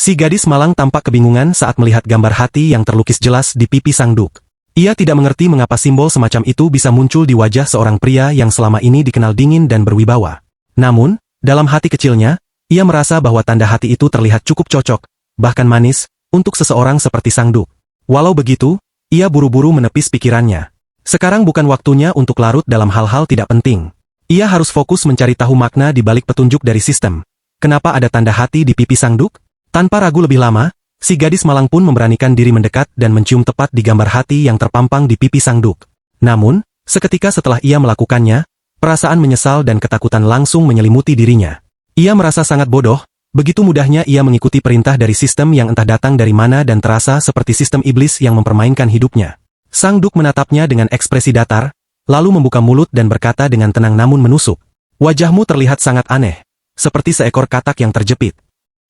Si gadis malang tampak kebingungan saat melihat gambar hati yang terlukis jelas di pipi sang duk. Ia tidak mengerti mengapa simbol semacam itu bisa muncul di wajah seorang pria yang selama ini dikenal dingin dan berwibawa. Namun, dalam hati kecilnya, ia merasa bahwa tanda hati itu terlihat cukup cocok, bahkan manis, untuk seseorang seperti sang duk. Walau begitu, ia buru-buru menepis pikirannya. Sekarang bukan waktunya untuk larut dalam hal-hal tidak penting. Ia harus fokus mencari tahu makna di balik petunjuk dari sistem. Kenapa ada tanda hati di pipi sang duk? Tanpa ragu lebih lama, si gadis malang pun memberanikan diri mendekat dan mencium tepat di gambar hati yang terpampang di pipi sang duk. Namun, seketika setelah ia melakukannya, perasaan menyesal dan ketakutan langsung menyelimuti dirinya. Ia merasa sangat bodoh, begitu mudahnya ia mengikuti perintah dari sistem yang entah datang dari mana dan terasa seperti sistem iblis yang mempermainkan hidupnya. Sang duk menatapnya dengan ekspresi datar, lalu membuka mulut dan berkata dengan tenang namun menusuk. Wajahmu terlihat sangat aneh, seperti seekor katak yang terjepit.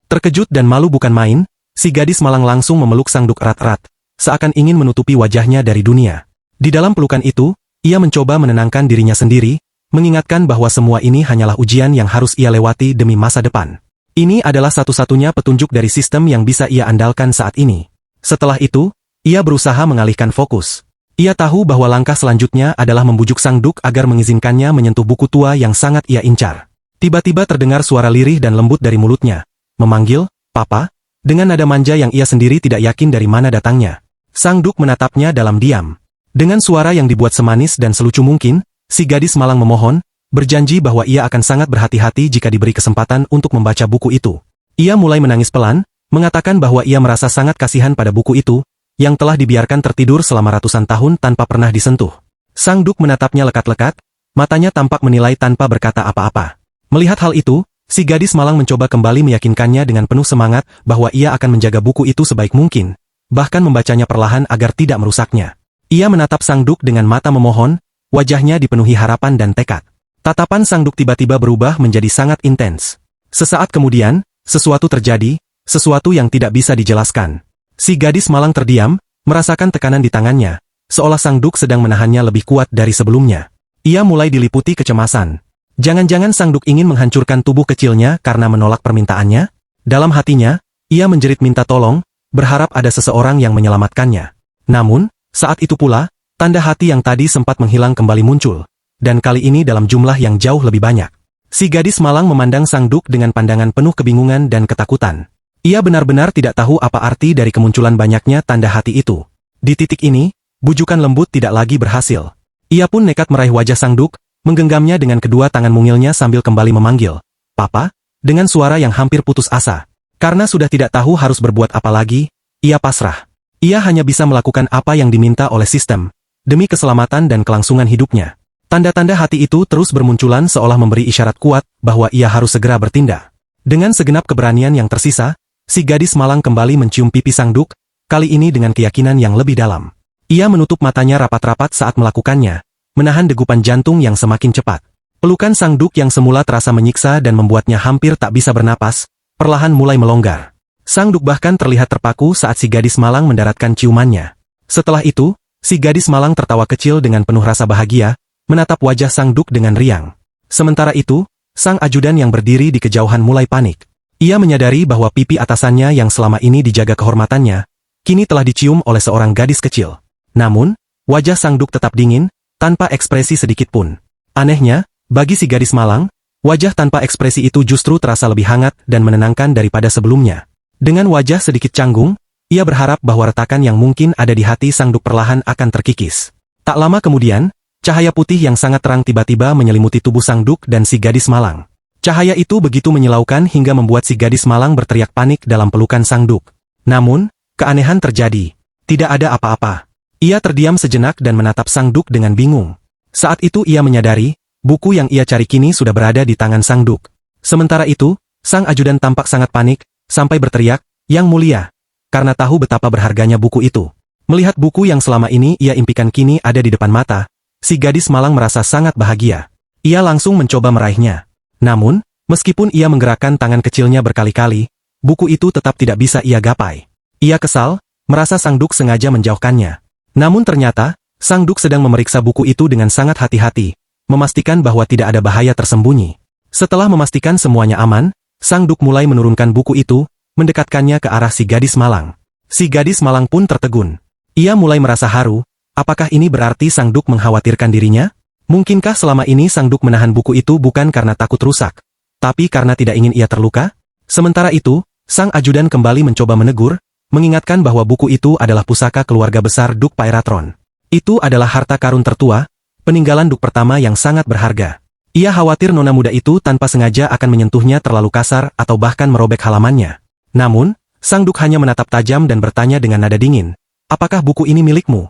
Terkejut dan malu bukan main, si gadis malang langsung memeluk sang duk erat-erat, seakan ingin menutupi wajahnya dari dunia. Di dalam pelukan itu, ia mencoba menenangkan dirinya sendiri, mengingatkan bahwa semua ini hanyalah ujian yang harus ia lewati demi masa depan. Ini adalah satu-satunya petunjuk dari sistem yang bisa ia andalkan saat ini. Setelah itu, ia berusaha mengalihkan fokus. Ia tahu bahwa langkah selanjutnya adalah membujuk sang duk agar mengizinkannya menyentuh buku tua yang sangat ia incar. Tiba-tiba terdengar suara lirih dan lembut dari mulutnya, memanggil, "Papa," dengan nada manja yang ia sendiri tidak yakin dari mana datangnya. Sang duk menatapnya dalam diam. Dengan suara yang dibuat semanis dan selucu mungkin, si gadis malang memohon, berjanji bahwa ia akan sangat berhati-hati jika diberi kesempatan untuk membaca buku itu. Ia mulai menangis pelan, mengatakan bahwa ia merasa sangat kasihan pada buku itu, yang telah dibiarkan tertidur selama ratusan tahun tanpa pernah disentuh. Sang duk menatapnya lekat-lekat, matanya tampak menilai tanpa berkata apa-apa. Melihat hal itu, si gadis malang mencoba kembali meyakinkannya dengan penuh semangat bahwa ia akan menjaga buku itu sebaik mungkin, bahkan membacanya perlahan agar tidak merusaknya. Ia menatap sang duk dengan mata memohon, wajahnya dipenuhi harapan dan tekad. Tatapan sang duk tiba-tiba berubah menjadi sangat intens. Sesaat kemudian, sesuatu terjadi, sesuatu yang tidak bisa dijelaskan. Si gadis malang terdiam, merasakan tekanan di tangannya, seolah sang duk sedang menahannya lebih kuat dari sebelumnya. Ia mulai diliputi kecemasan. Jangan-jangan sang duk ingin menghancurkan tubuh kecilnya karena menolak permintaannya? Dalam hatinya, ia menjerit minta tolong, berharap ada seseorang yang menyelamatkannya. Namun, saat itu pula, tanda hati yang tadi sempat menghilang kembali muncul, dan kali ini dalam jumlah yang jauh lebih banyak. Si gadis malang memandang sang duk dengan pandangan penuh kebingungan dan ketakutan. Ia benar-benar tidak tahu apa arti dari kemunculan banyaknya tanda hati itu. Di titik ini, bujukan lembut tidak lagi berhasil. Ia pun nekat meraih wajah sang duk, menggenggamnya dengan kedua tangan mungilnya sambil kembali memanggil, "Papa," dengan suara yang hampir putus asa. Karena sudah tidak tahu harus berbuat apa lagi, ia pasrah. Ia hanya bisa melakukan apa yang diminta oleh sistem, demi keselamatan dan kelangsungan hidupnya. Tanda-tanda hati itu terus bermunculan seolah memberi isyarat kuat bahwa ia harus segera bertindak. Dengan segenap keberanian yang tersisa, si gadis malang kembali mencium pipi sang duk, kali ini dengan keyakinan yang lebih dalam. Ia menutup matanya rapat-rapat saat melakukannya, menahan degupan jantung yang semakin cepat. Pelukan sang duk yang semula terasa menyiksa dan membuatnya hampir tak bisa bernapas, perlahan mulai melonggar. Sang duk bahkan terlihat terpaku saat si gadis malang mendaratkan ciumannya. Setelah itu, si gadis malang tertawa kecil dengan penuh rasa bahagia, menatap wajah sang duk dengan riang. Sementara itu, sang ajudan yang berdiri di kejauhan mulai panik. Ia menyadari bahwa pipi atasannya yang selama ini dijaga kehormatannya, kini telah dicium oleh seorang gadis kecil. Namun, wajah sang duk tetap dingin, tanpa ekspresi sedikit pun. Anehnya, bagi si gadis malang, wajah tanpa ekspresi itu justru terasa lebih hangat dan menenangkan daripada sebelumnya. Dengan wajah sedikit canggung, ia berharap bahwa retakan yang mungkin ada di hati sang duk perlahan akan terkikis. Tak lama kemudian, cahaya putih yang sangat terang tiba-tiba menyelimuti tubuh sang duk dan si gadis malang. Cahaya itu begitu menyilaukan hingga membuat si gadis malang berteriak panik dalam pelukan sang duk. Namun, keanehan terjadi. Tidak ada apa-apa. Ia terdiam sejenak dan menatap sang duk dengan bingung. Saat itu ia menyadari, buku yang ia cari kini sudah berada di tangan sang duk. Sementara itu, sang ajudan tampak sangat panik, sampai berteriak, "Yang mulia," karena tahu betapa berharganya buku itu. Melihat buku yang selama ini ia impikan kini ada di depan mata, si gadis malang merasa sangat bahagia. Ia langsung mencoba meraihnya. Namun, meskipun ia menggerakkan tangan kecilnya berkali-kali, buku itu tetap tidak bisa ia gapai. Ia kesal, merasa sang duk sengaja menjauhkannya. Namun ternyata, sang duk sedang memeriksa buku itu dengan sangat hati-hati, memastikan bahwa tidak ada bahaya tersembunyi. Setelah memastikan semuanya aman, sang duk mulai menurunkan buku itu, mendekatkannya ke arah si gadis malang. Si gadis malang pun tertegun. Ia mulai merasa haru, apakah ini berarti Sang Duk mengkhawatirkan dirinya? Mungkinkah selama ini Sang Duk menahan buku itu bukan karena takut rusak, tapi karena tidak ingin ia terluka? Sementara itu, Sang Ajudan kembali mencoba menegur, mengingatkan bahwa buku itu adalah pusaka keluarga besar Duk Pairatron. Itu adalah harta karun tertua, peninggalan Duk pertama yang sangat berharga. Ia khawatir nona muda itu tanpa sengaja akan menyentuhnya terlalu kasar atau bahkan merobek halamannya. Namun, Sang Duk hanya menatap tajam dan bertanya dengan nada dingin, apakah buku ini milikmu?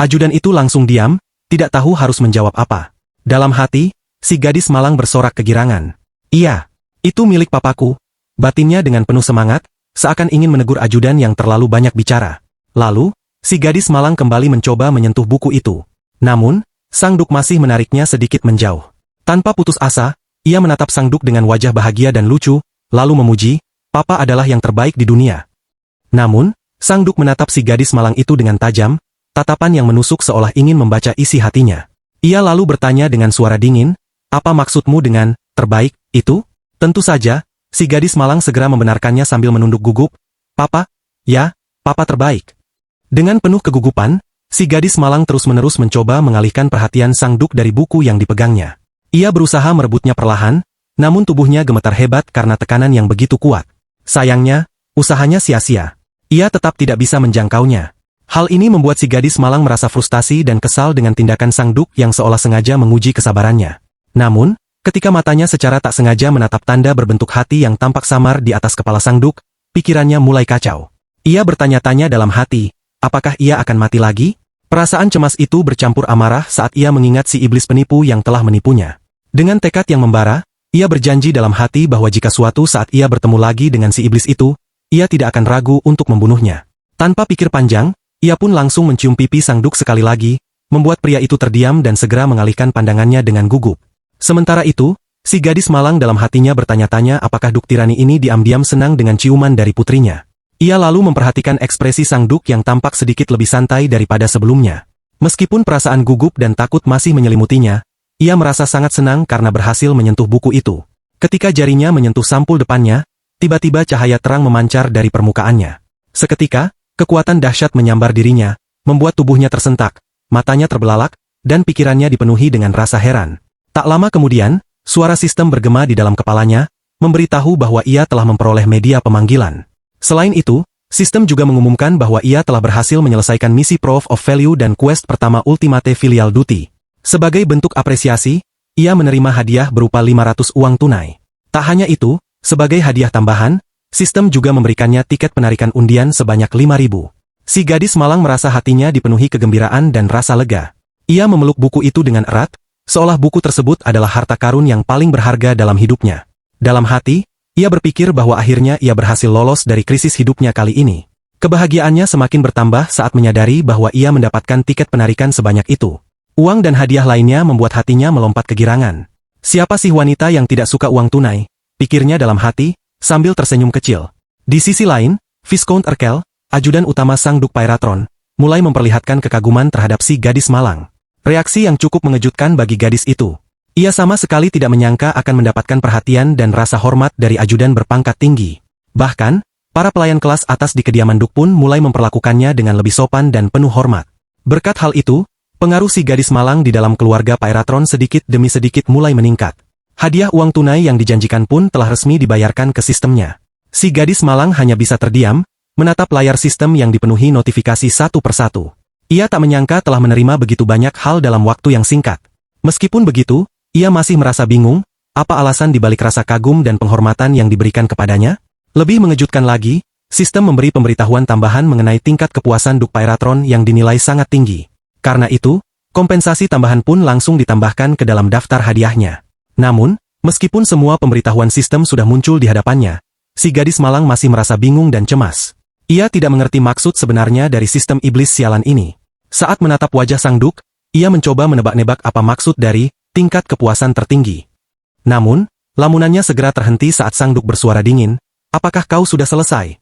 Ajudan itu langsung diam, tidak tahu harus menjawab apa. Dalam hati, si gadis malang bersorak kegirangan. Iya, itu milik papaku. Batinnya dengan penuh semangat, seakan ingin menegur ajudan yang terlalu banyak bicara. Lalu, si gadis malang kembali mencoba menyentuh buku itu. Namun, Sang Duk masih menariknya sedikit menjauh. Tanpa putus asa, ia menatap Sang Duk dengan wajah bahagia dan lucu, lalu memuji, "Papa adalah yang terbaik di dunia." Namun, Sang Duk menatap si gadis malang itu dengan tajam, tatapan yang menusuk seolah ingin membaca isi hatinya. Ia lalu bertanya dengan suara dingin, "Apa maksudmu dengan terbaik itu?" Tentu saja, si gadis malang segera membenarkannya sambil menunduk gugup, "Papa, ya, papa terbaik." Dengan penuh kegugupan, si gadis malang terus-menerus mencoba mengalihkan perhatian Sang Duk dari buku yang dipegangnya. Ia berusaha merebutnya perlahan, namun tubuhnya gemetar hebat karena tekanan yang begitu kuat. Sayangnya, usahanya sia-sia. Ia tetap tidak bisa menjangkaunya. Hal ini membuat si gadis malang merasa frustasi dan kesal dengan tindakan Sang Duk yang seolah sengaja menguji kesabarannya. Namun, ketika matanya secara tak sengaja menatap tanda berbentuk hati yang tampak samar di atas kepala Sang Duk, pikirannya mulai kacau. Ia bertanya-tanya dalam hati, apakah ia akan mati lagi? Perasaan cemas itu bercampur amarah saat ia mengingat si iblis penipu yang telah menipunya. Dengan tekad yang membara, ia berjanji dalam hati bahwa jika suatu saat ia bertemu lagi dengan si iblis itu, ia tidak akan ragu untuk membunuhnya. Tanpa pikir panjang, ia pun langsung mencium pipi Sang Duk sekali lagi, membuat pria itu terdiam dan segera mengalihkan pandangannya dengan gugup. Sementara itu, si gadis malang dalam hatinya bertanya-tanya apakah Duk Tirani ini diam-diam senang dengan ciuman dari putrinya. Ia lalu memperhatikan ekspresi Sang Duk yang tampak sedikit lebih santai daripada sebelumnya. Meskipun perasaan gugup dan takut masih menyelimutinya, ia merasa sangat senang karena berhasil menyentuh buku itu. Ketika jarinya menyentuh sampul depannya, tiba-tiba cahaya terang memancar dari permukaannya. Seketika, kekuatan dahsyat menyambar dirinya, membuat tubuhnya tersentak, matanya terbelalak, dan pikirannya dipenuhi dengan rasa heran. Tak lama kemudian, suara sistem bergema di dalam kepalanya, memberitahu bahwa ia telah memperoleh media pemanggilan. Selain itu, sistem juga mengumumkan bahwa ia telah berhasil menyelesaikan misi Proof of Value dan quest pertama Ultimate Filial Duty. Sebagai bentuk apresiasi, ia menerima hadiah berupa 500 uang tunai. Tak hanya itu, sebagai hadiah tambahan, sistem juga memberikannya tiket penarikan undian sebanyak 5.000. Si gadis malang merasa hatinya dipenuhi kegembiraan dan rasa lega. Ia memeluk buku itu dengan erat, seolah buku tersebut adalah harta karun yang paling berharga dalam hidupnya. Dalam hati, ia berpikir bahwa akhirnya ia berhasil lolos dari krisis hidupnya kali ini. Kebahagiaannya semakin bertambah saat menyadari bahwa ia mendapatkan tiket penarikan sebanyak itu. Uang dan hadiah lainnya membuat hatinya melompat kegirangan. Siapa sih wanita yang tidak suka uang tunai? Pikirnya dalam hati, sambil tersenyum kecil. Di sisi lain, Viscount Erkel, ajudan utama Sang Duk Pairatron, mulai memperlihatkan kekaguman terhadap si gadis malang. Reaksi yang cukup mengejutkan bagi gadis itu. Ia sama sekali tidak menyangka akan mendapatkan perhatian dan rasa hormat dari ajudan berpangkat tinggi. Bahkan, para pelayan kelas atas di kediaman Duk pun mulai memperlakukannya dengan lebih sopan dan penuh hormat. Berkat hal itu, pengaruh si gadis malang di dalam keluarga Pairatron sedikit demi sedikit mulai meningkat. Hadiah uang tunai yang dijanjikan pun telah resmi dibayarkan ke sistemnya. Si gadis malang hanya bisa terdiam, menatap layar sistem yang dipenuhi notifikasi satu persatu. Ia tak menyangka telah menerima begitu banyak hal dalam waktu yang singkat. Meskipun begitu, ia masih merasa bingung, apa alasan dibalik rasa kagum dan penghormatan yang diberikan kepadanya? Lebih mengejutkan lagi, sistem memberi pemberitahuan tambahan mengenai tingkat kepuasan Duk Pairatron yang dinilai sangat tinggi. Karena itu, kompensasi tambahan pun langsung ditambahkan ke dalam daftar hadiahnya. Namun, meskipun semua pemberitahuan sistem sudah muncul di hadapannya, si gadis malang masih merasa bingung dan cemas. Ia tidak mengerti maksud sebenarnya dari sistem iblis sialan ini. Saat menatap wajah Sang Duk, ia mencoba menebak-nebak apa maksud dari tingkat kepuasan tertinggi. Namun, lamunannya segera terhenti saat Sang Duk bersuara dingin, "Apakah kau sudah selesai?"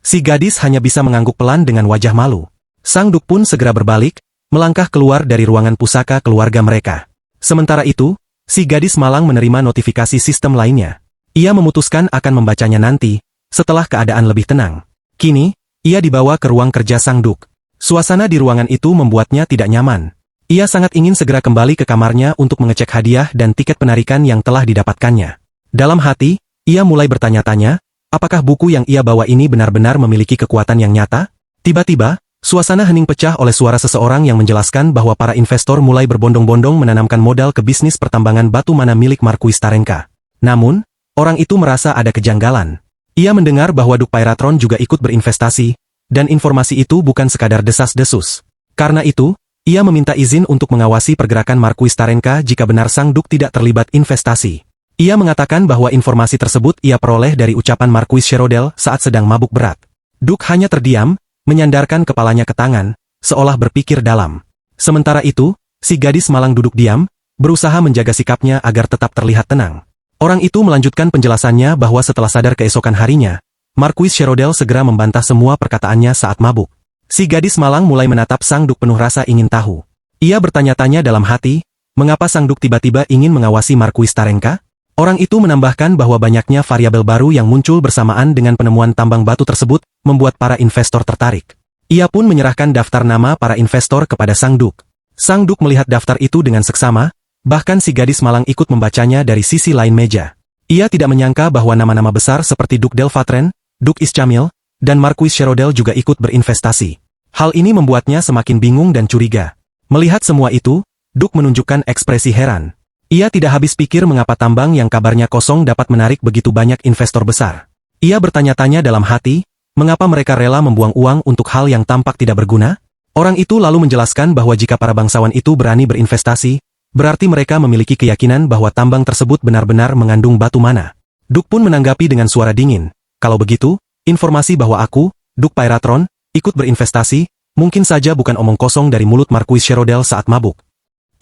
Si gadis hanya bisa mengangguk pelan dengan wajah malu. Sang Duk pun segera berbalik, melangkah keluar dari ruangan pusaka keluarga mereka. Sementara itu, si gadis malang menerima notifikasi sistem lainnya. Ia memutuskan akan membacanya nanti, setelah keadaan lebih tenang. Kini, ia dibawa ke ruang kerja Sang Duk. Suasana di ruangan itu membuatnya tidak nyaman. Ia sangat ingin segera kembali ke kamarnya untuk mengecek hadiah dan tiket penarikan yang telah didapatkannya. Dalam hati, ia mulai bertanya-tanya, apakah buku yang ia bawa ini benar-benar memiliki kekuatan yang nyata? Tiba-tiba, suasana hening pecah oleh suara seseorang yang menjelaskan bahwa para investor mulai berbondong-bondong menanamkan modal ke bisnis pertambangan batu mana milik Marquis Starenka. Namun, orang itu merasa ada kejanggalan. Ia mendengar bahwa Duk Pyratron juga ikut berinvestasi, dan informasi itu bukan sekadar desas-desus. Karena itu, ia meminta izin untuk mengawasi pergerakan Marquis Starenka jika benar Sang Duk tidak terlibat investasi. Ia mengatakan bahwa informasi tersebut ia peroleh dari ucapan Marquis Sherodel saat sedang mabuk berat. Duk hanya terdiam, menyandarkan kepalanya ke tangan, seolah berpikir dalam. Sementara itu, si gadis malang duduk diam, berusaha menjaga sikapnya agar tetap terlihat tenang. Orang itu melanjutkan penjelasannya bahwa setelah sadar keesokan harinya, Marquis Sherodel segera membantah semua perkataannya saat mabuk. Si gadis malang mulai menatap Sang Duk penuh rasa ingin tahu. Ia bertanya-tanya dalam hati, mengapa Sang Duk tiba-tiba ingin mengawasi Marquis Starenka? Orang itu menambahkan bahwa banyaknya variabel baru yang muncul bersamaan dengan penemuan tambang batu tersebut, membuat para investor tertarik. Ia pun menyerahkan daftar nama para investor kepada Sang Duk. Sang Duk melihat daftar itu dengan seksama, bahkan si gadis malang ikut membacanya dari sisi lain meja. Ia tidak menyangka bahwa nama-nama besar seperti Duk Delvatren, Duk Ischamil, dan Marquis Sherodel juga ikut berinvestasi. Hal ini membuatnya semakin bingung dan curiga. Melihat semua itu, Duk menunjukkan ekspresi heran. Ia tidak habis pikir mengapa tambang yang kabarnya kosong dapat menarik begitu banyak investor besar. Ia bertanya-tanya dalam hati, mengapa mereka rela membuang uang untuk hal yang tampak tidak berguna? Orang itu lalu menjelaskan bahwa jika para bangsawan itu berani berinvestasi, berarti mereka memiliki keyakinan bahwa tambang tersebut benar-benar mengandung batu mana. Duk pun menanggapi dengan suara dingin. Kalau begitu, informasi bahwa aku, Duk Pyratron, ikut berinvestasi, mungkin saja bukan omong kosong dari mulut Marquis Sherodel saat mabuk.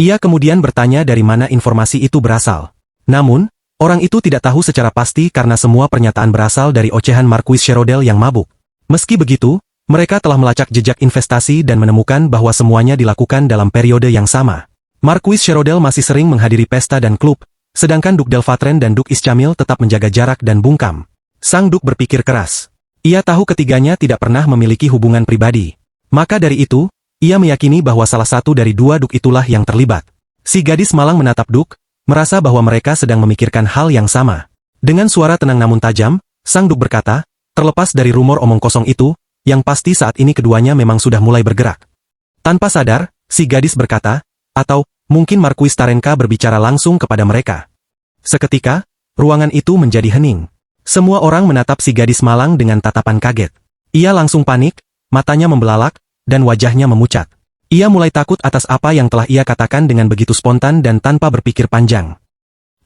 Ia kemudian bertanya dari mana informasi itu berasal. Namun, orang itu tidak tahu secara pasti karena semua pernyataan berasal dari ocehan Marquis Sherodel yang mabuk. Meski begitu, mereka telah melacak jejak investasi dan menemukan bahwa semuanya dilakukan dalam periode yang sama. Marquis Sherodel masih sering menghadiri pesta dan klub, sedangkan Duk Delvatren dan Duk Ischamil tetap menjaga jarak dan bungkam. Sang Duk berpikir keras. Ia tahu ketiganya tidak pernah memiliki hubungan pribadi. Maka dari itu, ia meyakini bahwa salah satu dari dua Duk itulah yang terlibat. Si gadis malang menatap Duk, merasa bahwa mereka sedang memikirkan hal yang sama. Dengan suara tenang namun tajam, Sang Duk berkata, terlepas dari rumor omong kosong itu, yang pasti saat ini keduanya memang sudah mulai bergerak. Tanpa sadar, si gadis berkata, atau mungkin Marquis Starenka berbicara langsung kepada mereka. Seketika, ruangan itu menjadi hening. Semua orang menatap si gadis malang dengan tatapan kaget. Ia langsung panik, matanya membelalak, dan wajahnya memucat. Ia mulai takut atas apa yang telah ia katakan dengan begitu spontan dan tanpa berpikir panjang.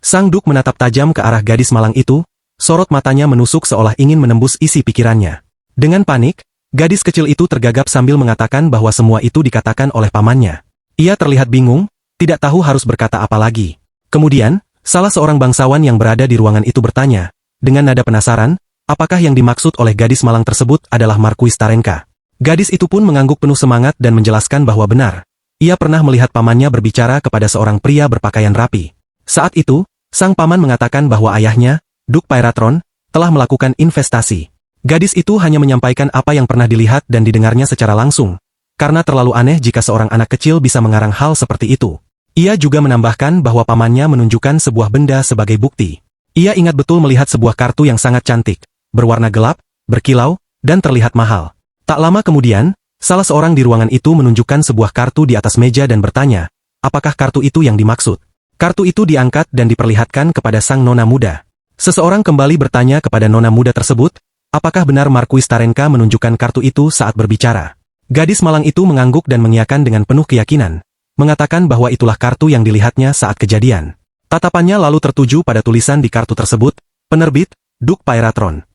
Sang Duk menatap tajam ke arah gadis malang itu, sorot matanya menusuk seolah ingin menembus isi pikirannya. Dengan panik, gadis kecil itu tergagap sambil mengatakan bahwa semua itu dikatakan oleh pamannya. Ia terlihat bingung, tidak tahu harus berkata apa lagi. Kemudian, salah seorang bangsawan yang berada di ruangan itu bertanya, dengan nada penasaran, apakah yang dimaksud oleh gadis malang tersebut adalah Marquis Starenka. Gadis itu pun mengangguk penuh semangat dan menjelaskan bahwa benar. Ia pernah melihat pamannya berbicara kepada seorang pria berpakaian rapi. Saat itu, sang paman mengatakan bahwa ayahnya, Duk Pyratron, telah melakukan investasi. Gadis itu hanya menyampaikan apa yang pernah dilihat dan didengarnya secara langsung, karena terlalu aneh jika seorang anak kecil bisa mengarang hal seperti itu. Ia juga menambahkan bahwa pamannya menunjukkan sebuah benda sebagai bukti. Ia ingat betul melihat sebuah kartu yang sangat cantik, berwarna gelap, berkilau, dan terlihat mahal. Tak lama kemudian, salah seorang di ruangan itu menunjukkan sebuah kartu di atas meja dan bertanya, apakah kartu itu yang dimaksud? Kartu itu diangkat dan diperlihatkan kepada sang nona muda. Seseorang kembali bertanya kepada nona muda tersebut, apakah benar Marquis Starenka menunjukkan kartu itu saat berbicara? Gadis malang itu mengangguk dan mengiyakan dengan penuh keyakinan, mengatakan bahwa itulah kartu yang dilihatnya saat kejadian. Tatapannya lalu tertuju pada tulisan di kartu tersebut, penerbit, Duk Pyratron.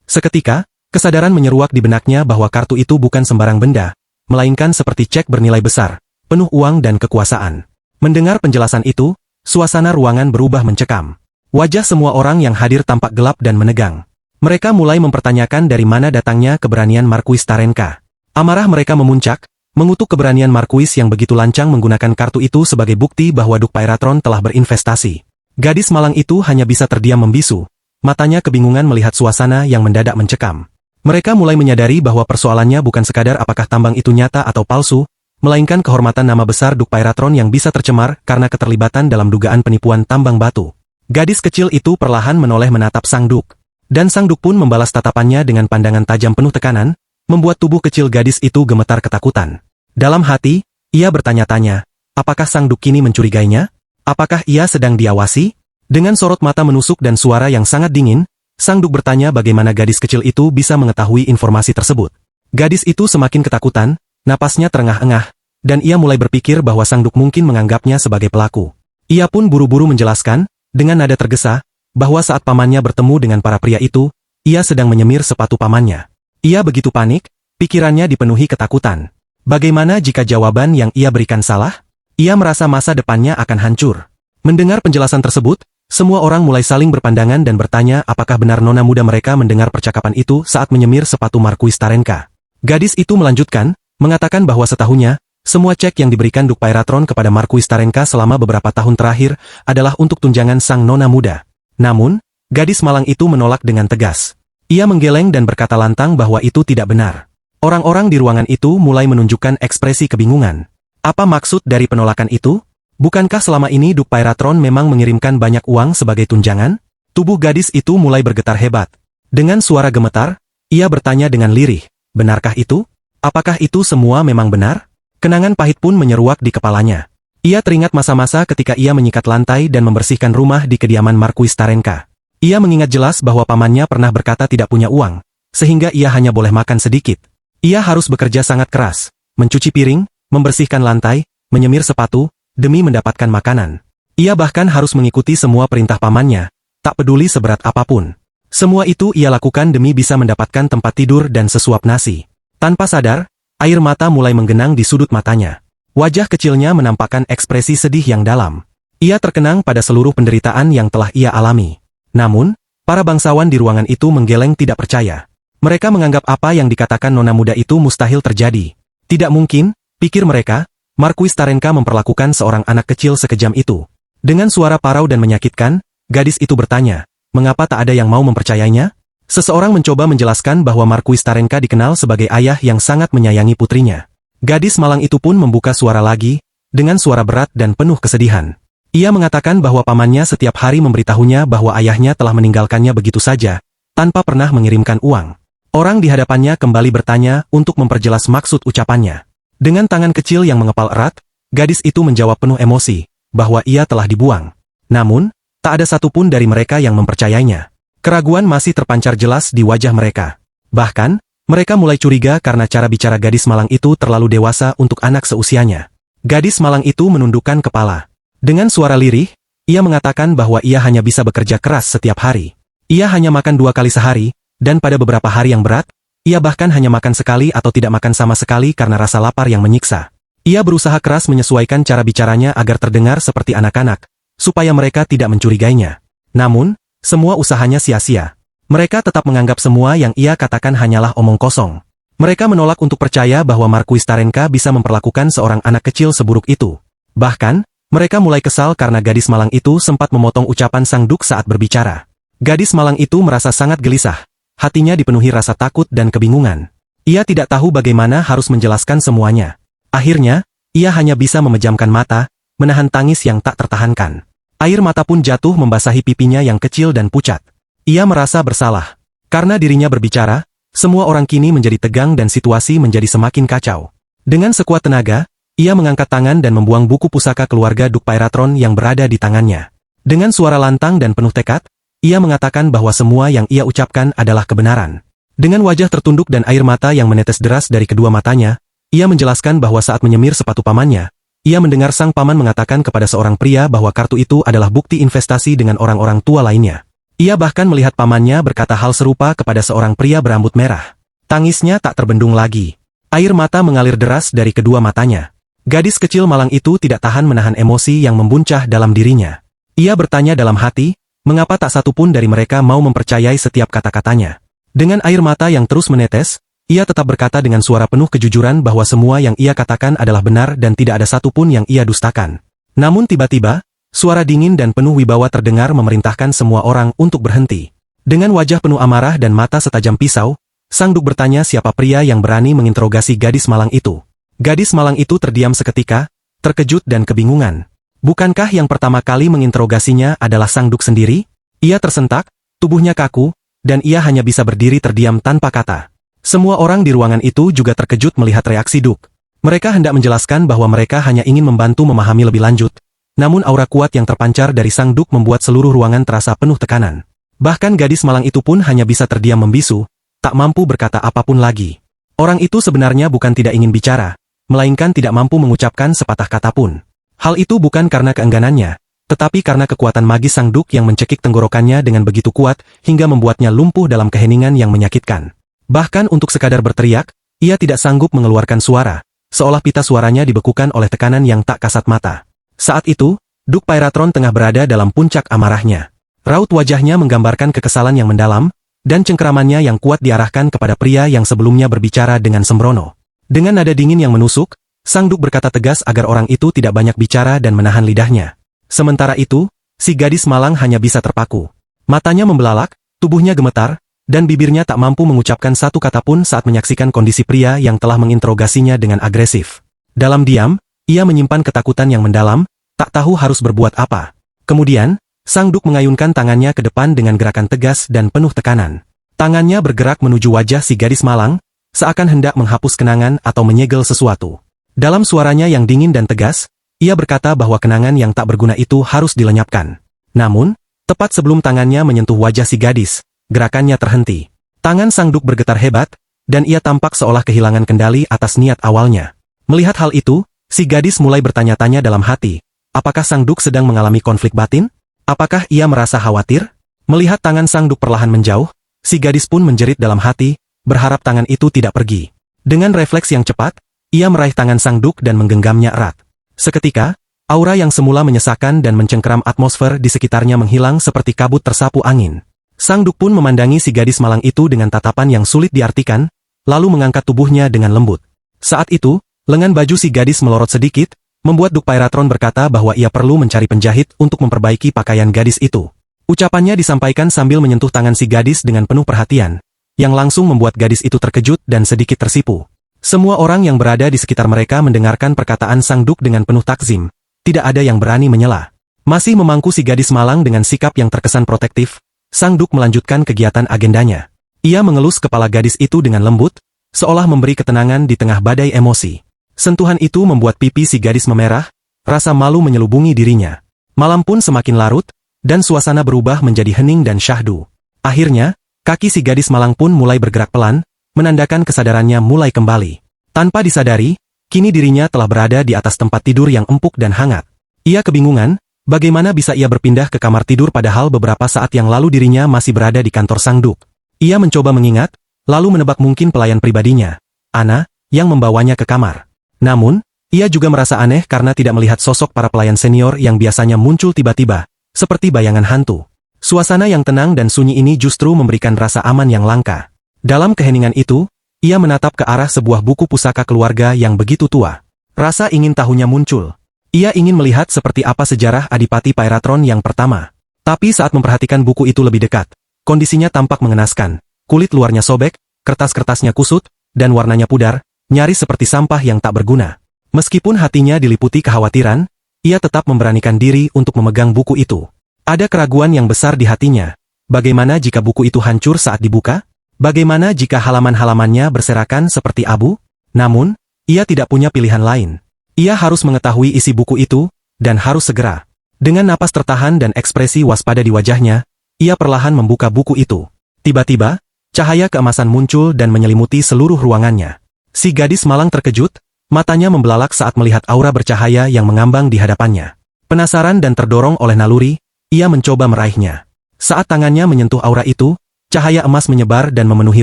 Seketika, kesadaran menyeruak di benaknya bahwa kartu itu bukan sembarang benda, melainkan seperti cek bernilai besar, penuh uang dan kekuasaan. Mendengar penjelasan itu, suasana ruangan berubah mencekam. Wajah semua orang yang hadir tampak gelap dan menegang. Mereka mulai mempertanyakan dari mana datangnya keberanian Marquis Starenka. Amarah mereka memuncak, mengutuk keberanian Marquis yang begitu lancang menggunakan kartu itu sebagai bukti bahwa Duk Pyratron telah berinvestasi. Gadis malang itu hanya bisa terdiam membisu, matanya kebingungan melihat suasana yang mendadak mencekam. Mereka mulai menyadari bahwa persoalannya bukan sekadar apakah tambang itu nyata atau palsu, melainkan kehormatan nama besar Duk Pairatron yang bisa tercemar karena keterlibatan dalam dugaan penipuan tambang batu. Gadis kecil itu perlahan menoleh menatap Sang Duk. Dan Sang Duk pun membalas tatapannya dengan pandangan tajam penuh tekanan, membuat tubuh kecil gadis itu gemetar ketakutan. Dalam hati, ia bertanya-tanya, apakah Sang Duk kini mencurigainya? Apakah ia sedang diawasi? Dengan sorot mata menusuk dan suara yang sangat dingin, Sang Duk bertanya bagaimana gadis kecil itu bisa mengetahui informasi tersebut. Gadis itu semakin ketakutan, napasnya terengah-engah, dan ia mulai berpikir bahwa Sang Duk mungkin menganggapnya sebagai pelaku. Ia pun buru-buru menjelaskan, dengan nada tergesa, bahwa saat pamannya bertemu dengan para pria itu, ia sedang menyemir sepatu pamannya. Ia begitu panik, pikirannya dipenuhi ketakutan. Bagaimana jika jawaban yang ia berikan salah? Ia merasa masa depannya akan hancur. Mendengar penjelasan tersebut, semua orang mulai saling berpandangan dan bertanya apakah benar nona muda mereka mendengar percakapan itu saat menyemir sepatu Marquis Starenka. Gadis itu melanjutkan, mengatakan bahwa setahunya, semua cek yang diberikan Duk Pairatron kepada Marquis Starenka selama beberapa tahun terakhir adalah untuk tunjangan sang nona muda. Namun, gadis malang itu menolak dengan tegas. Ia menggeleng dan berkata lantang bahwa itu tidak benar. Orang-orang di ruangan itu mulai menunjukkan ekspresi kebingungan. Apa maksud dari penolakan itu? Bukankah selama ini Duk Pairatron memang mengirimkan banyak uang sebagai tunjangan? Tubuh gadis itu mulai bergetar hebat. Dengan suara gemetar, ia bertanya dengan lirih, benarkah itu? Apakah itu semua memang benar? Kenangan pahit pun menyeruak di kepalanya. Ia teringat masa-masa ketika ia menyikat lantai dan membersihkan rumah di kediaman Marquis Starenka. Ia mengingat jelas bahwa pamannya pernah berkata tidak punya uang, sehingga ia hanya boleh makan sedikit. Ia harus bekerja sangat keras, mencuci piring, membersihkan lantai, menyemir sepatu, demi mendapatkan makanan. Ia bahkan harus mengikuti semua perintah pamannya, tak peduli seberat apapun. Semua itu ia lakukan demi bisa mendapatkan tempat tidur dan sesuap nasi. Tanpa sadar, air mata mulai menggenang di sudut matanya. Wajah kecilnya menampakkan ekspresi sedih yang dalam. Ia terkenang pada seluruh penderitaan yang telah ia alami. Namun, para bangsawan di ruangan itu menggeleng tidak percaya. Mereka menganggap apa yang dikatakan nona muda itu mustahil terjadi. Tidak mungkin, pikir mereka, Marquis Starenka memperlakukan seorang anak kecil sekejam itu. Dengan suara parau dan menyakitkan, gadis itu bertanya, mengapa tak ada yang mau mempercayainya? Seseorang mencoba menjelaskan bahwa Marquis Starenka dikenal sebagai ayah yang sangat menyayangi putrinya. Gadis malang itu pun membuka suara lagi, dengan suara berat dan penuh kesedihan. Ia mengatakan bahwa pamannya setiap hari memberitahunya bahwa ayahnya telah meninggalkannya begitu saja, tanpa pernah mengirimkan uang. Orang di hadapannya kembali bertanya untuk memperjelas maksud ucapannya. Dengan tangan kecil yang mengepal erat, gadis itu menjawab penuh emosi, bahwa ia telah dibuang. Namun, tak ada satupun dari mereka yang mempercayainya. Keraguan masih terpancar jelas di wajah mereka. Bahkan, mereka mulai curiga karena cara bicara gadis malang itu terlalu dewasa untuk anak seusianya. Gadis malang itu menundukkan kepala. Dengan suara lirih, ia mengatakan bahwa ia hanya bisa bekerja keras setiap hari. Ia hanya makan 2 kali sehari, dan pada beberapa hari yang berat, ia bahkan hanya makan sekali atau tidak makan sama sekali karena rasa lapar yang menyiksa. Ia berusaha keras menyesuaikan cara bicaranya agar terdengar seperti anak-anak, supaya mereka tidak mencurigainya. Namun, semua usahanya sia-sia. Mereka tetap menganggap semua yang ia katakan hanyalah omong kosong. Mereka menolak untuk percaya bahwa Marquis Starenka bisa memperlakukan seorang anak kecil seburuk itu. Bahkan, mereka mulai kesal karena gadis malang itu sempat memotong ucapan Sang Duk saat berbicara. Gadis malang itu merasa sangat gelisah. Hatinya dipenuhi rasa takut dan kebingungan. Ia tidak tahu bagaimana harus menjelaskan semuanya. Akhirnya, ia hanya bisa memejamkan mata, menahan tangis yang tak tertahankan. Air mata pun jatuh membasahi pipinya yang kecil dan pucat. Ia merasa bersalah. Karena dirinya berbicara, semua orang kini menjadi tegang dan situasi menjadi semakin kacau. Dengan sekuat tenaga, ia mengangkat tangan dan membuang buku pusaka keluarga Duk Pairatron yang berada di tangannya. Dengan suara lantang dan penuh tekad, ia mengatakan bahwa semua yang ia ucapkan adalah kebenaran. Dengan wajah tertunduk dan air mata yang menetes deras dari kedua matanya, ia menjelaskan bahwa saat menyemir sepatu pamannya, ia mendengar sang paman mengatakan kepada seorang pria bahwa kartu itu adalah bukti investasi dengan orang-orang tua lainnya. Ia bahkan melihat pamannya berkata hal serupa kepada seorang pria berambut merah. Tangisnya tak terbendung lagi. Air mata mengalir deras dari kedua matanya. Gadis kecil malang itu tidak tahan menahan emosi yang membuncah dalam dirinya. Ia bertanya dalam hati, mengapa tak satu pun dari mereka mau mempercayai setiap kata-katanya. Dengan air mata yang terus menetes, ia tetap berkata dengan suara penuh kejujuran bahwa semua yang ia katakan adalah benar dan tidak ada satu pun yang ia dustakan. Namun tiba-tiba, suara dingin dan penuh wibawa terdengar memerintahkan semua orang untuk berhenti. Dengan wajah penuh amarah dan mata setajam pisau, Sang Duk bertanya siapa pria yang berani menginterogasi gadis malang itu. Gadis malang itu terdiam seketika, terkejut dan kebingungan. Bukankah yang pertama kali menginterogasinya adalah Sang Duk sendiri? Ia tersentak, tubuhnya kaku, dan ia hanya bisa berdiri terdiam tanpa kata. Semua orang di ruangan itu juga terkejut melihat reaksi Duk. Mereka hendak menjelaskan bahwa mereka hanya ingin membantu memahami lebih lanjut, namun aura kuat yang terpancar dari Sang Duk membuat seluruh ruangan terasa penuh tekanan. Bahkan gadis malang itu pun hanya bisa terdiam membisu, tak mampu berkata apapun lagi. Orang itu sebenarnya bukan tidak ingin bicara, melainkan tidak mampu mengucapkan sepatah kata pun. Hal itu bukan karena keengganannya, tetapi karena kekuatan magis Sang Duk yang mencekik tenggorokannya dengan begitu kuat, hingga membuatnya lumpuh dalam keheningan yang menyakitkan. Bahkan untuk sekadar berteriak, ia tidak sanggup mengeluarkan suara, seolah pita suaranya dibekukan oleh tekanan yang tak kasat mata. Saat itu, Duk Pyratron tengah berada dalam puncak amarahnya. Raut wajahnya menggambarkan kekesalan yang mendalam, dan cengkeramannya yang kuat diarahkan kepada pria yang sebelumnya berbicara dengan sembrono. Dengan nada dingin yang menusuk, Sang Duk berkata tegas agar orang itu tidak banyak bicara dan menahan lidahnya. Sementara itu, si gadis malang hanya bisa terpaku. Matanya membelalak, tubuhnya gemetar, dan bibirnya tak mampu mengucapkan satu kata pun saat menyaksikan kondisi pria yang telah menginterogasinya dengan agresif. Dalam diam, ia menyimpan ketakutan yang mendalam, tak tahu harus berbuat apa. Kemudian, Sang Duk mengayunkan tangannya ke depan dengan gerakan tegas dan penuh tekanan. Tangannya bergerak menuju wajah si gadis malang, seakan hendak menghapus kenangan atau menyegel sesuatu. Dalam suaranya yang dingin dan tegas, ia berkata bahwa kenangan yang tak berguna itu harus dilenyapkan. Namun, tepat sebelum tangannya menyentuh wajah si gadis, gerakannya terhenti. Tangan Sang Duk bergetar hebat, dan ia tampak seolah kehilangan kendali atas niat awalnya. Melihat hal itu, si gadis mulai bertanya-tanya dalam hati, apakah Sang Duk sedang mengalami konflik batin? Apakah ia merasa khawatir? Melihat tangan Sang Duk perlahan menjauh, si gadis pun menjerit dalam hati, berharap tangan itu tidak pergi. Dengan refleks yang cepat, ia meraih tangan Sang Duk dan menggenggamnya erat. Seketika, aura yang semula menyesakan dan mencengkeram atmosfer di sekitarnya menghilang seperti kabut tersapu angin. Sang Duk pun memandangi si gadis malang itu dengan tatapan yang sulit diartikan, lalu mengangkat tubuhnya dengan lembut. Saat itu, lengan baju si gadis melorot sedikit, membuat Duk Pyratron berkata bahwa ia perlu mencari penjahit untuk memperbaiki pakaian gadis itu. Ucapannya disampaikan sambil menyentuh tangan si gadis dengan penuh perhatian, yang langsung membuat gadis itu terkejut dan sedikit tersipu. Semua orang yang berada di sekitar mereka mendengarkan perkataan Sang Duk dengan penuh takzim, tidak ada yang berani menyela. Masih memangku si gadis malang dengan sikap yang terkesan protektif, Sang Duk melanjutkan kegiatan agendanya. Ia mengelus kepala gadis itu dengan lembut, seolah memberi ketenangan di tengah badai emosi. Sentuhan itu membuat pipi si gadis memerah, rasa malu menyelubungi dirinya. Malam pun semakin larut, dan suasana berubah menjadi hening dan syahdu. Akhirnya, kaki si gadis malang pun mulai bergerak pelan, menandakan kesadarannya mulai kembali. Tanpa disadari, kini dirinya telah berada di atas tempat tidur yang empuk dan hangat. Ia kebingungan, bagaimana bisa ia berpindah ke kamar tidur padahal beberapa saat yang lalu dirinya masih berada di kantor Sang Duk. Ia mencoba mengingat, lalu menebak mungkin pelayan pribadinya, Ana, yang membawanya ke kamar. Namun, ia juga merasa aneh karena tidak melihat sosok para pelayan senior yang biasanya muncul tiba-tiba, seperti bayangan hantu. Suasana yang tenang dan sunyi ini justru memberikan rasa aman yang langka. Dalam keheningan itu, ia menatap ke arah sebuah buku pusaka keluarga yang begitu tua. Rasa ingin tahunya muncul. Ia ingin melihat seperti apa sejarah Adipati Pyratron yang pertama. Tapi saat memperhatikan buku itu lebih dekat, kondisinya tampak mengenaskan. Kulit luarnya sobek, kertas-kertasnya kusut, dan warnanya pudar, nyaris seperti sampah yang tak berguna. Meskipun hatinya diliputi kekhawatiran, ia tetap memberanikan diri untuk memegang buku itu. Ada keraguan yang besar di hatinya. Bagaimana jika buku itu hancur saat dibuka? Bagaimana jika halaman-halamannya berserakan seperti abu? Namun, ia tidak punya pilihan lain. Ia harus mengetahui isi buku itu, dan harus segera. Dengan napas tertahan dan ekspresi waspada di wajahnya, ia perlahan membuka buku itu. Tiba-tiba, cahaya keemasan muncul dan menyelimuti seluruh ruangannya. Si gadis malang terkejut, matanya membelalak saat melihat aura bercahaya yang mengambang di hadapannya. Penasaran dan terdorong oleh naluri, ia mencoba meraihnya. Saat tangannya menyentuh aura itu, cahaya emas menyebar dan memenuhi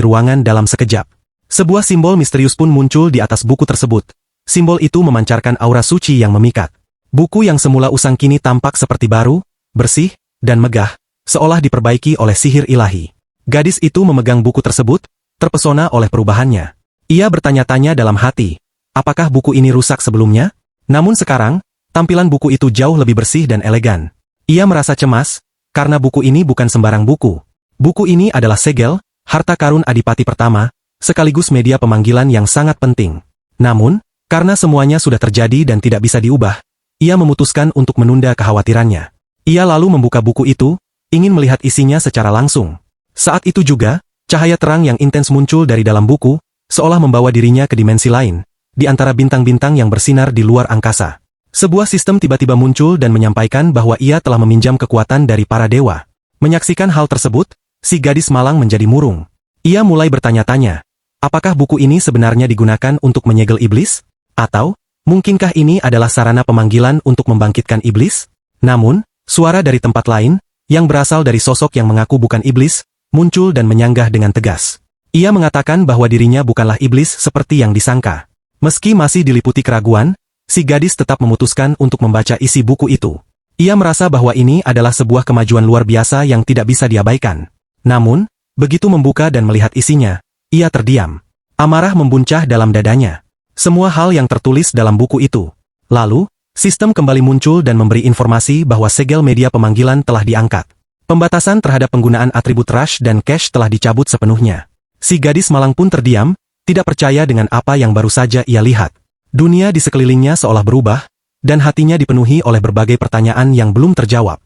ruangan dalam sekejap. Sebuah simbol misterius pun muncul di atas buku tersebut. Simbol itu memancarkan aura suci yang memikat. Buku yang semula usang kini tampak seperti baru, bersih, dan megah, seolah diperbaiki oleh sihir ilahi. Gadis itu memegang buku tersebut, terpesona oleh perubahannya. Ia bertanya-tanya dalam hati, apakah buku ini rusak sebelumnya? Namun sekarang, tampilan buku itu jauh lebih bersih dan elegan. Ia merasa cemas, karena buku ini bukan sembarang buku. Buku ini adalah segel, harta karun Adipati pertama, sekaligus media pemanggilan yang sangat penting. Namun, karena semuanya sudah terjadi dan tidak bisa diubah, ia memutuskan untuk menunda kekhawatirannya. Ia lalu membuka buku itu, ingin melihat isinya secara langsung. Saat itu juga, cahaya terang yang intens muncul dari dalam buku, seolah membawa dirinya ke dimensi lain, di antara bintang-bintang yang bersinar di luar angkasa. Sebuah sistem tiba-tiba muncul dan menyampaikan bahwa ia telah meminjam kekuatan dari para dewa. Menyaksikan hal tersebut, si gadis malang menjadi murung. Ia mulai bertanya-tanya, apakah buku ini sebenarnya digunakan untuk menyegel iblis? Atau, mungkinkah ini adalah sarana pemanggilan untuk membangkitkan iblis? Namun, suara dari tempat lain, yang berasal dari sosok yang mengaku bukan iblis, muncul dan menyanggah dengan tegas. Ia mengatakan bahwa dirinya bukanlah iblis seperti yang disangka. Meski masih diliputi keraguan, si gadis tetap memutuskan untuk membaca isi buku itu. Ia merasa bahwa ini adalah sebuah kemajuan luar biasa yang tidak bisa diabaikan. Namun, begitu membuka dan melihat isinya, ia terdiam. Amarah membuncah dalam dadanya. Semua hal yang tertulis dalam buku itu. Lalu, sistem kembali muncul dan memberi informasi bahwa segel media pemanggilan telah diangkat. Pembatasan terhadap penggunaan atribut rush dan cache telah dicabut sepenuhnya. Si gadis malang pun terdiam, tidak percaya dengan apa yang baru saja ia lihat. Dunia di sekelilingnya seolah berubah, dan hatinya dipenuhi oleh berbagai pertanyaan yang belum terjawab.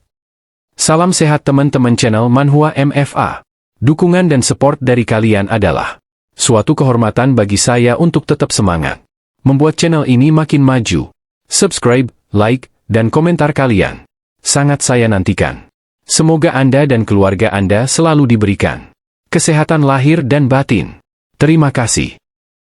Salam sehat teman-teman channel Manhwa MFA. Dukungan dan support dari kalian adalah suatu kehormatan bagi saya untuk tetap semangat membuat channel ini makin maju. Subscribe, like, dan komentar kalian sangat saya nantikan. Semoga Anda dan keluarga Anda selalu diberikan kesehatan lahir dan batin. Terima kasih.